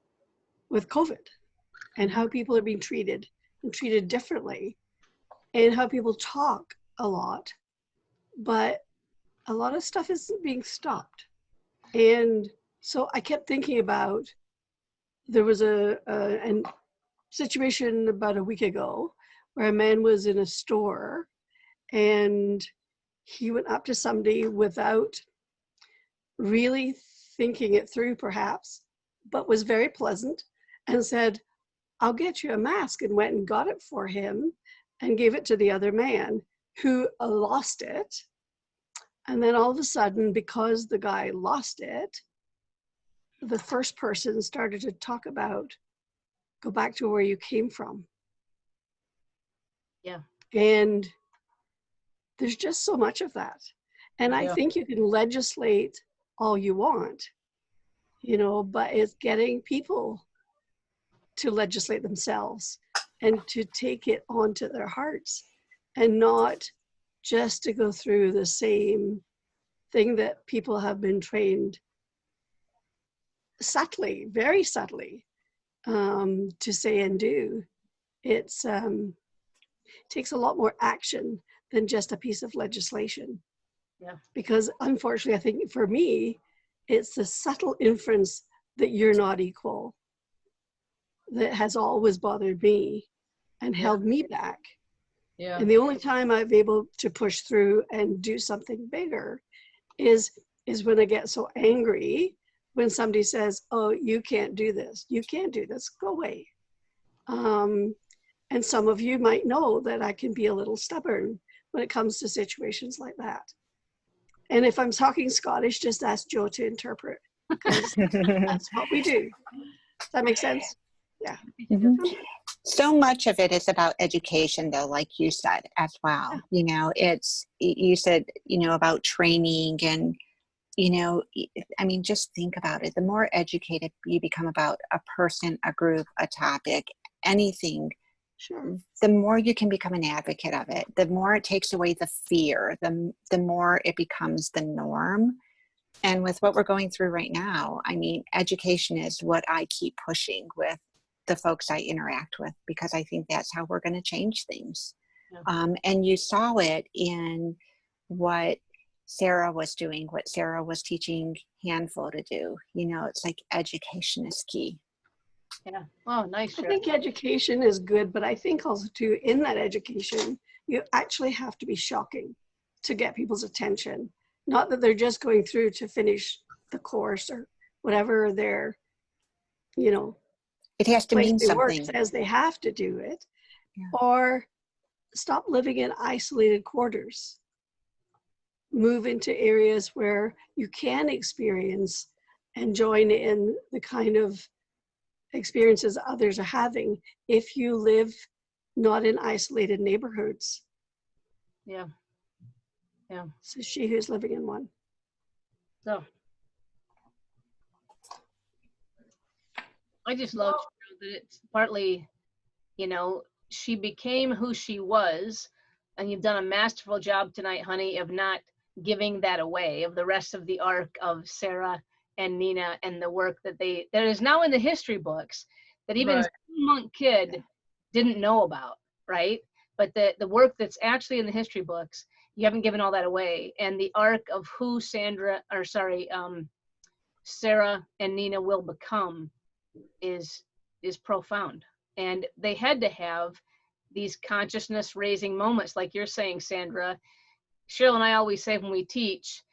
Speaker 3: COVID and how people are being treated and treated differently, and how people talk a lot, but a lot of stuff isn't being stopped. And so I kept thinking about, there was a situation about a week ago where a man was in a store and he went up to somebody without really thinking it through perhaps, but was very pleasant and said, "I'll get you a mask," and went and got it for him and gave it to the other man who lost it. And then all of a sudden, because the guy lost it, the first person started to talk about, go back to where you came from.
Speaker 2: Yeah.
Speaker 3: And there's just so much of that. And I think you can legislate all you want, you know, but it's getting people to legislate themselves and to take it onto their hearts and not just to go through the same thing that people have been trained subtly, very subtly, to say and do. It's takes a lot more action than just a piece of legislation.
Speaker 2: Yeah.
Speaker 3: Because unfortunately, I think for me, it's the subtle inference that you're not equal that has always bothered me and held me back.
Speaker 4: Yeah.
Speaker 3: And the only time I've been able to push through and do something bigger is when I get so angry when somebody says, "Oh, you can't do this. You can't do this. Go away." And some of you might know that I can be a little stubborn when it comes to situations like that. And if I'm talking Scottish, just ask Joe to interpret, because that's what we do. Does that make sense? Yeah.
Speaker 1: Mm-hmm. So much of it is about education, though, like you said as well. Yeah. You know, you said, you know, about training and, you know, I mean, just think about it. The more educated you become about a person, a group, a topic, anything,
Speaker 3: sure,
Speaker 1: the more you can become an advocate of it, the more it takes away the fear, the more it becomes the norm. And with what we're going through right now, I mean, education is what I keep pushing with the folks I interact with, because I think that's how we're going to change things. Yeah. And you saw it in what Sarah was doing, what Sarah was teaching Handful to do. You know, it's like education is key.
Speaker 2: Yeah. Oh, nice.
Speaker 3: I think education is good, but I think also too, in that education, you actually have to be shocking to get people's attention. Not that they're just going through to finish the course or whatever their, you know,
Speaker 1: it has to mean something.
Speaker 3: Says they have to do it, yeah. Or stop living in isolated quarters. Move into areas where you can experience and join in the kind of experiences others are having if you live not in isolated neighborhoods.
Speaker 2: Yeah. Yeah.
Speaker 3: So she who's living in one.
Speaker 2: So I just love that it's partly, you know, she became who she was, and you've done a masterful job tonight, honey, of not giving that away, of the rest of the arc of Sarah and Nina and the work that is now in the history books that even
Speaker 4: Right.
Speaker 2: some monk kid didn't know about, right? But the work that's actually in the history books, you haven't given all that away. And the arc of who Sarah and Nina will become is profound. And they had to have these consciousness raising moments, like you're saying, Sandra. Cheryl and I always say when we teach,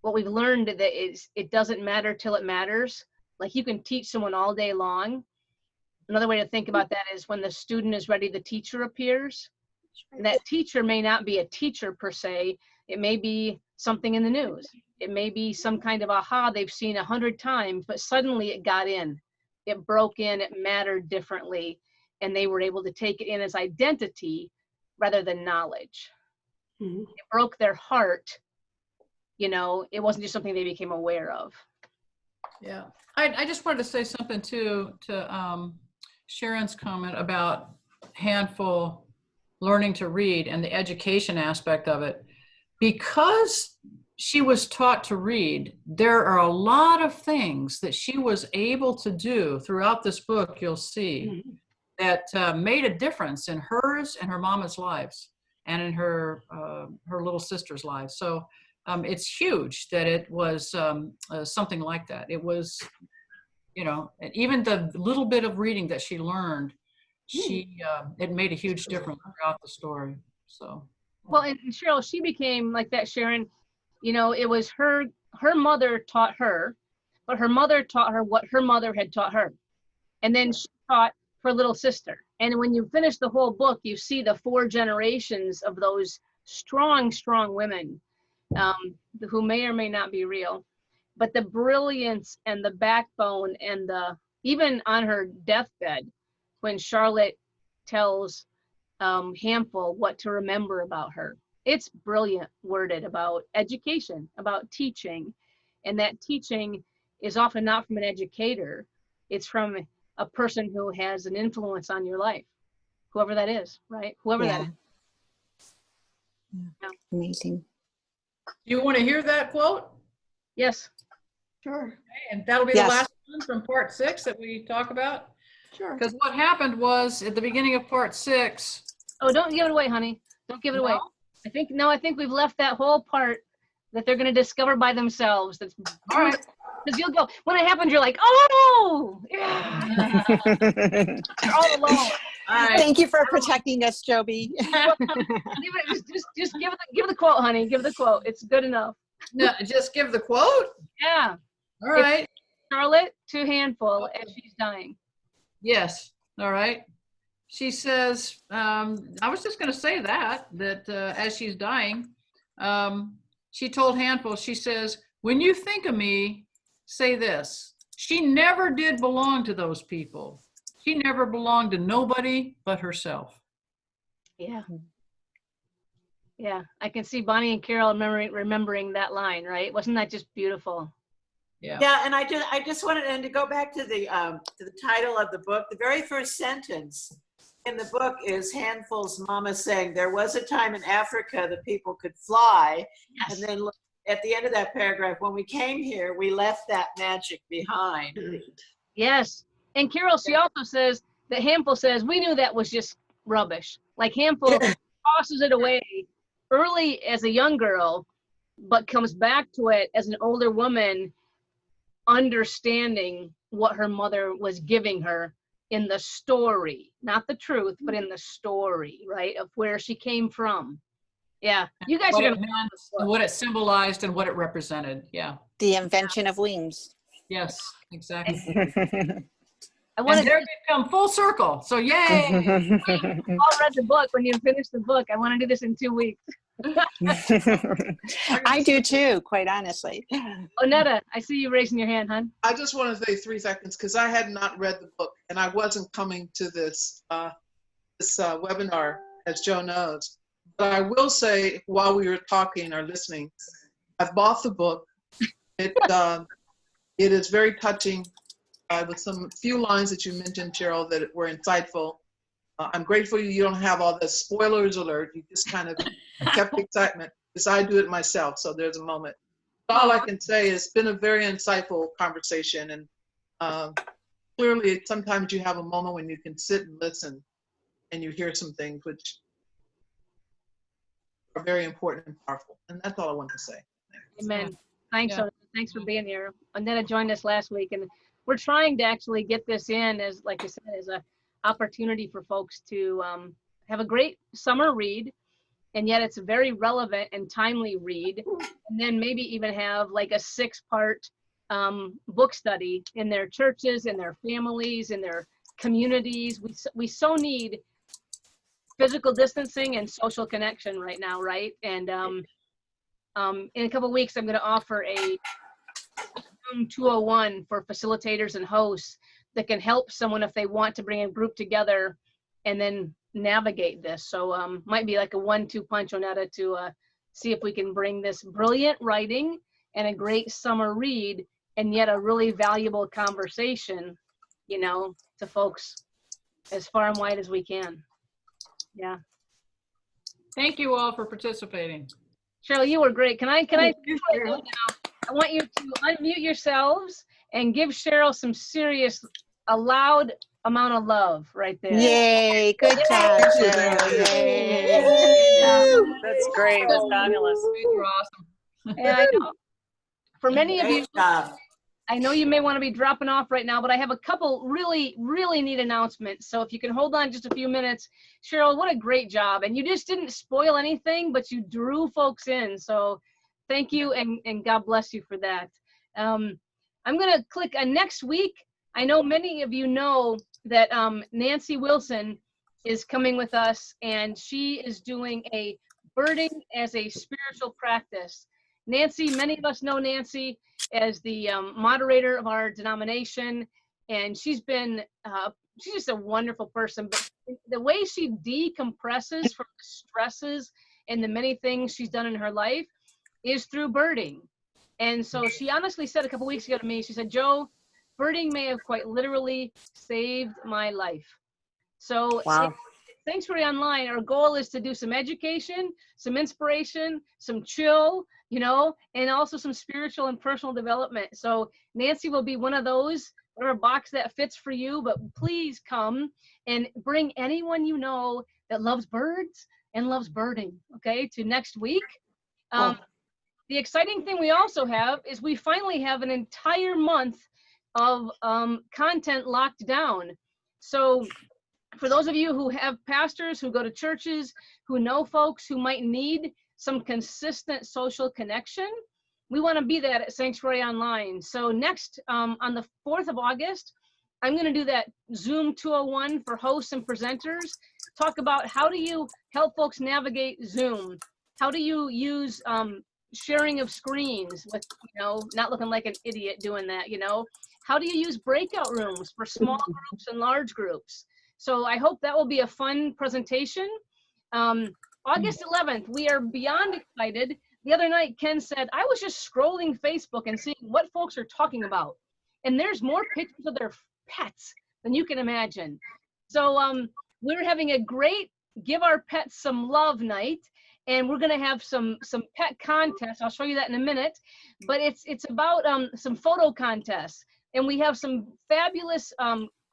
Speaker 2: what we've learned that is it doesn't matter till it matters. Like you can teach someone all day long. Another way to think about that is when the student is ready, the teacher appears. And that teacher may not be a teacher per se. It may be something in the news. It may be some kind of aha they've seen 100 times, but suddenly it got in. It broke in, it mattered differently, and they were able to take it in as identity rather than knowledge.
Speaker 3: Mhm.
Speaker 2: It broke their heart. You know, it wasn't just something they became aware of.
Speaker 4: Yeah, I just wanted to say something too to Sharon's comment about Handful learning to read and the education aspect of it. Because she was taught to read, there are a lot of things that she was able to do throughout this book, you'll see, that made a difference in hers and her mama's lives and in her little sister's lives. So it's huge that it was something like that. It was, you know, even the little bit of reading that she learned, it made a huge difference throughout the story. So.
Speaker 2: Well, and Cheryl, she became like that, Sharon. You know, it was her mother taught her, but her mother taught her what her mother had taught her. And then she taught her little sister. And when you finish the whole book, you see the 4 generations of those strong, strong women who may or may not be real. But the brilliance and the backbone and even on her deathbed, when Charlotte tells Handful what to remember about her. It's brilliant worded about education, about teaching. And that teaching is often not from an educator. It's from a person who has an influence on your life, whoever that is, right? Whoever that is.
Speaker 1: Yeah. Amazing.
Speaker 4: Do you want to hear that quote?
Speaker 2: Yes.
Speaker 3: Sure.
Speaker 4: Okay, and that'll be the last one from part 6 that we talk about.
Speaker 3: Sure.
Speaker 4: Because what happened was at the beginning of part 6.
Speaker 2: Oh, don't give it away, honey. Don't give it away. I think we've left that whole part that they're going to discover by themselves. That's
Speaker 4: all right.
Speaker 2: Because you'll go, when it happens, you're like, oh, yeah. You're all alone.
Speaker 4: All right.
Speaker 1: Thank you for protecting us, Joby.
Speaker 2: Just give the quote, honey. Give the quote. It's good enough.
Speaker 4: No, just give the quote?
Speaker 2: Yeah.
Speaker 4: All right.
Speaker 2: It's Charlotte to Handful as she's dying.
Speaker 4: Yes. All right. She says, I was just going to say that as she's dying, she told Handful, she says, when you think of me, say this. She never did belong to those people. She never belonged to nobody but herself.
Speaker 2: Yeah. Yeah. I can see Bonnie and Carol remembering that line, right? Wasn't that just beautiful?
Speaker 4: Yeah.
Speaker 8: Yeah, and I just wanted to go back to the title of the book. The very first sentence in the book is Handful's mama saying, there was a time in Africa that people could fly. Yes. And then look, at the end of that paragraph, when we came here, we left that magic behind.
Speaker 2: Yes. And Carol, she also says that Handful says, we knew that was just rubbish. Like Handful tosses it away early as a young girl, but comes back to it as an older woman, understanding what her mother was giving her in the story, not the truth, but in the story, right, of where she came from. Yeah, you guys are gonna
Speaker 4: what it symbolized and what it represented. Yeah.
Speaker 1: The invention of wings.
Speaker 4: Yes, exactly.
Speaker 2: I want to
Speaker 4: come full circle. So yay!
Speaker 2: all read the book. When you finish the book, I want to do this in 2 weeks.
Speaker 1: I do too, quite honestly.
Speaker 2: Onetta, I see you raising your hand, hon.
Speaker 9: I just want to say 3 seconds because I had not read the book and I wasn't coming to this webinar, as Joe knows. But I will say, while we were talking or listening, I've bought the book. It is very touching with some few lines that you mentioned, Cheryl, that were insightful. I'm grateful you don't have all the spoilers alert. You just kind of kept the excitement, because I do it myself, so there's a moment. All I can say is it's been a very insightful conversation, and clearly sometimes you have a moment when you can sit and listen and you hear some things which are very important and powerful. And that's all I want to say.
Speaker 2: Amen. Thanks,
Speaker 4: Yeah.
Speaker 2: thanks for being here. Annetta joined us last week, and we're trying to actually get this in as, like I said, as a opportunity for folks to have a great summer read, and yet it's a very relevant and timely read, and then maybe even have like a 6-part book study in their churches, in their families, in their communities. We so need physical distancing and social connection right now, right? And in a couple of weeks, I'm going to offer a Zoom 201 for facilitators and hosts that can help someone if they want to bring a group together and then navigate this. So might be like a 1-2 punch on Etta to see if we can bring this brilliant writing and a great summer read and yet a really valuable conversation, you know, to folks as far and wide as we can. Yeah.
Speaker 4: Thank you all for participating.
Speaker 2: Cheryl, you were great. Can I I want you to unmute yourselves and give Cheryl some serious, a loud amount of love right there.
Speaker 1: Yay, good job, Cheryl. Yay.
Speaker 6: That's great. That's fabulous.
Speaker 4: You're awesome.
Speaker 2: And I know for many of you,
Speaker 8: Great job.
Speaker 2: I know you may want to be dropping off right now, but I have a couple really, really neat announcements. So if you can hold on just a few minutes. Cheryl, what a great job. And you just didn't spoil anything, but you drew folks in. So thank you, and God bless you for that. I'm going to click on next week. I know many of you know that Nancy Wilson is coming with us, and she is doing a birding as a spiritual practice. Nancy, many of us know Nancy as the moderator of our denomination, and she's just a wonderful person. But the way she decompresses from the stresses and the many things she's done in her life is through birding. And so she honestly said a couple weeks ago to me, she said, "Joe, birding may have quite literally saved my life." So
Speaker 6: Wow.
Speaker 2: Sanctuary Online, our goal is to do some education, some inspiration, some chill, you know, and also some spiritual and personal development. So Nancy will be one of those, whatever box that fits for you, but please come and bring anyone you know that loves birds and loves birding, okay, to next week. The exciting thing we also have is we finally have an entire month of content locked down. So for those of you who have pastors, who go to churches, who know folks who might need some consistent social connection, we want to be that at Sanctuary Online. So next, on the 4th of August, I'm going to do that Zoom 201 for hosts and presenters, talk about how do you help folks navigate Zoom? How do you use sharing of screens with, you know, not looking like an idiot doing that, you know? How do you use breakout rooms for small groups and large groups? So I hope that will be a fun presentation. August 11th, we are beyond excited. The other night, Ken said, I was just scrolling Facebook and seeing what folks are talking about. And there's more pictures of their pets than you can imagine. So we're having a great Give Our Pets Some Love night. And we're going to have some pet contests. I'll show you that in a minute. But it's about some photo contests. And we have some fabulous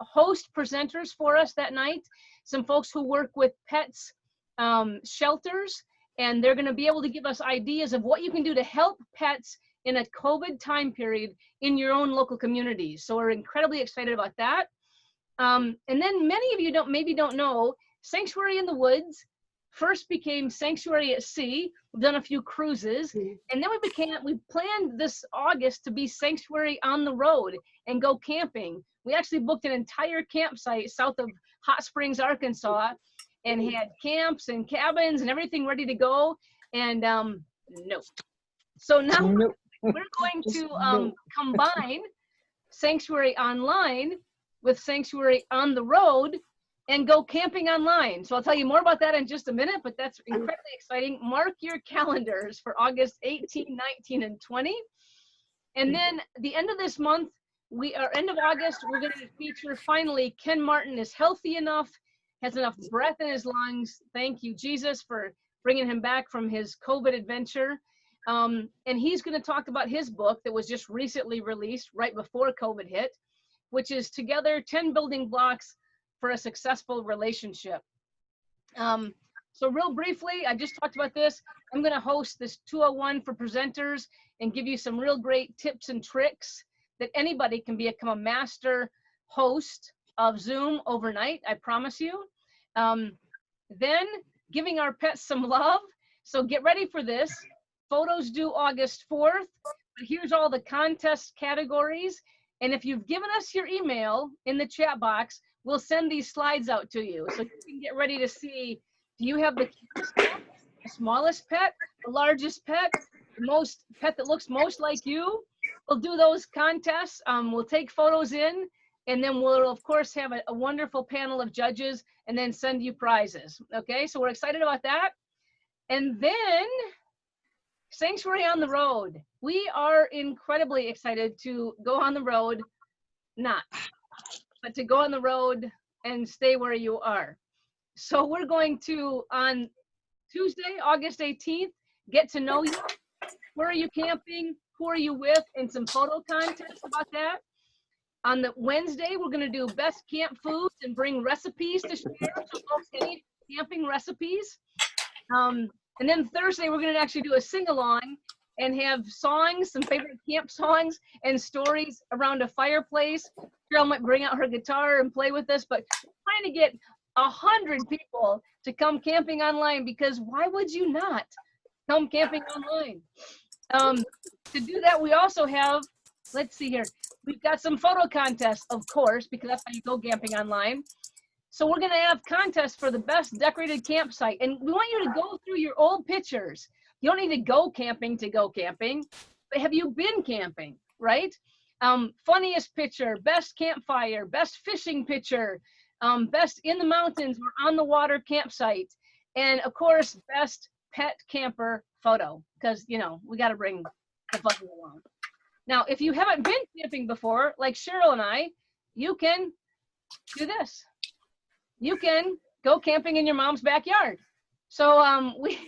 Speaker 2: host presenters for us that night. Some folks who work with pets shelters. And they're going to be able to give us ideas of what you can do to help pets in a COVID time period in your own local communities. So we're incredibly excited about that. And then many of you maybe don't know, Sanctuary in the Woods first became Sanctuary at Sea. We've done a few cruises, and then we planned this August to be Sanctuary on the road and go camping. We actually booked an entire campsite south of Hot Springs, Arkansas, and had camps and cabins and everything ready to go. And no. So now we're going to combine Sanctuary Online with Sanctuary on the road and go camping online. So I'll tell you more about that in just a minute, but that's incredibly exciting. Mark your calendars for August 18, 19, and 20. And then the end of this month, end of August, we're going to feature finally Ken Martin is healthy enough, has enough breath in his lungs. Thank you, Jesus, for bringing him back from his COVID adventure. And he's going to talk about his book that was just recently released right before COVID hit, which is Together 10 Building Blocks for a Successful Relationship. So real briefly, I just talked about this. I'm going to host this 201 for presenters and give you some real great tips and tricks that anybody can become a master host of Zoom overnight, I promise you. Then giving our pets some love. So get ready for this. Photos due August 4th. But here's all the contest categories. And if you've given us your email in the chat box, we'll send these slides out to you. So you can get ready to see, do you have the cutest pet, the smallest pet, the largest pet, the pet that looks most like you? We'll do those contests. We'll take photos in, and then we'll, of course, have a wonderful panel of judges and then send you prizes. Okay, so we're excited about that. And then Sanctuary on the Road. We are incredibly excited to go on the road, but to go on the road and stay where you are. So we're going to, on Tuesday, August 18th, get to know you. Where are you camping? Who are you with? And some photo contests about that. On the Wednesday, we're going to do best camp foods and bring recipes to share so folks can eat camping recipes. And then Thursday, we're going to actually do a sing-along and have songs, some favorite camp songs and stories around a fireplace. Cheryl might bring out her guitar and play with us, but we're trying to get 100 people to come camping online, because why would you not come camping online? To do that, we also have, let's see here, we've got some photo contests, of course, because that's how you go camping online. So we're going to have contests for the best decorated campsite. And we want you to go through your old pictures. You don't need to go camping, but have you been camping, right? Funniest picture, best campfire, best fishing picture, best in the mountains or on the water campsite. And of course, best pet camper photo, because, you know, we got to bring the puppy along. Now, if you haven't been camping before, like Cheryl and I, you can do this. You can go camping in your mom's backyard. So we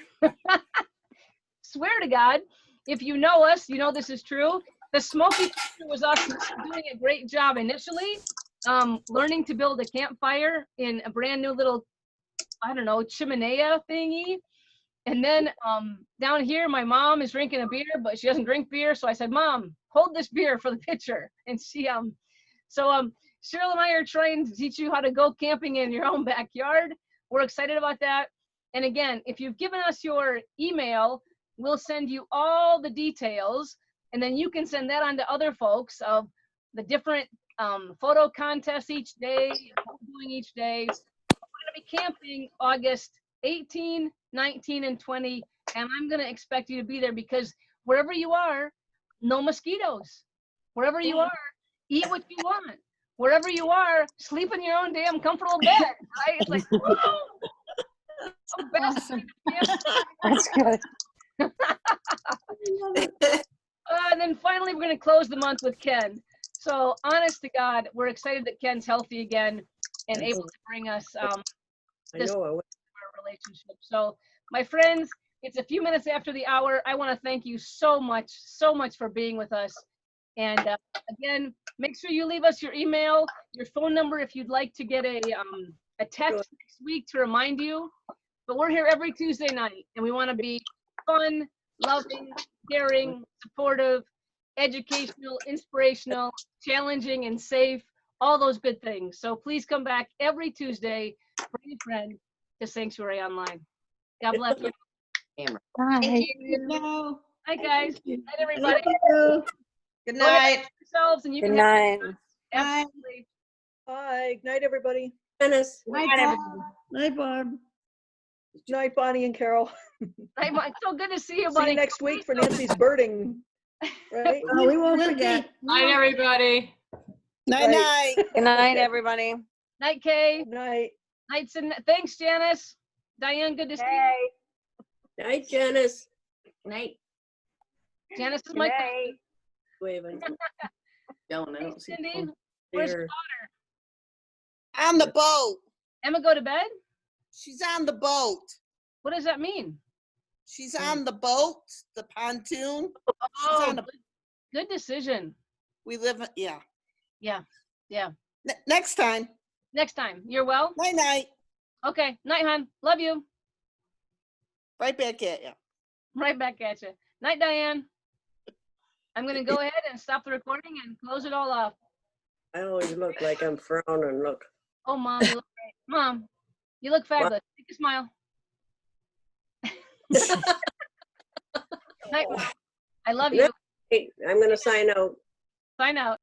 Speaker 2: swear to God, if you know us, you know this is true. The smoky picture was us doing a great job initially, learning to build a campfire in a brand new little, I don't know, chimenea thingy. And then down here, my mom is drinking a beer, but she doesn't drink beer. So I said, Mom, hold this beer for the picture. And she, Cheryl and I are trying to teach you how to go camping in your own backyard. We're excited about that. And again, if you've given us your email, we'll send you all the details, and then you can send that on to other folks of the different photo contests each day, what we're doing each day. We're going to be camping August 18, 19, and 20, and I'm going to expect you to be there, because wherever you are, no mosquitoes. Wherever you are, eat what you want. Wherever you are, sleep in your own damn comfortable bed, right? It's like, whoa!
Speaker 6: Awesome. That's good.
Speaker 2: And then finally, we're going to close the month with Ken. So honest to God, we're excited that Ken's healthy again and able to bring us this our relationship. So my friends, it's a few minutes after the hour. I want to thank you so much for being with us. And again, make sure you leave us your email, your phone number if you'd like to get a text next week to remind you. But we're here every Tuesday night, and we want to be fun, loving, caring, supportive, educational, inspirational, challenging, and safe, all those good things. So please come back every Tuesday, bring a friend to Sanctuary Online. God bless you.
Speaker 6: Bye.
Speaker 2: Hi, guys. Good night, everybody.
Speaker 8: Good night.
Speaker 2: Yourselves, and you
Speaker 6: Good
Speaker 2: can
Speaker 6: night.
Speaker 2: absolutely.
Speaker 5: Bye. Good night, everybody.
Speaker 8: Dennis.
Speaker 2: Good night, everybody.
Speaker 7: Night, Barb.
Speaker 5: Good night, Bonnie and Carol.
Speaker 2: Night, Mike. So good to see you,
Speaker 5: See
Speaker 2: buddy.
Speaker 5: you next week for Nancy's birding. Right?
Speaker 7: Oh, we won't forget.
Speaker 4: Night, everybody.
Speaker 7: Night, night.
Speaker 6: Good night, everybody.
Speaker 2: Night, Kay.
Speaker 5: Good night.
Speaker 2: Nights and thanks, Janice. Diane, good to see you.
Speaker 10: Night, Janice. Night.
Speaker 2: Janice is my
Speaker 10: Night. Waving. Yelling, I
Speaker 2: Hey,
Speaker 10: don't see.
Speaker 2: Cindy,
Speaker 10: the
Speaker 2: where's
Speaker 10: phone.
Speaker 11: On the boat.
Speaker 2: Emma go to bed?
Speaker 11: She's on the boat.
Speaker 2: What does that mean?
Speaker 11: She's on the boat, the pontoon.
Speaker 2: Oh,
Speaker 11: on a-
Speaker 2: good decision.
Speaker 11: We live, yeah.
Speaker 2: Yeah, yeah.
Speaker 11: Next time.
Speaker 2: Next time. You're well?
Speaker 11: Night, night.
Speaker 2: Okay. Night, hon. Love you.
Speaker 11: Right back at you.
Speaker 2: Right back at you. Night, Diane. I'm going to go ahead and stop the recording and close it all off.
Speaker 10: I always look like I'm frowning. Look.
Speaker 2: Oh, Mom, you look great. Mom, you look fabulous. Take a smile. Night, Mom. I love you.
Speaker 10: I'm going to sign out.
Speaker 2: Sign out.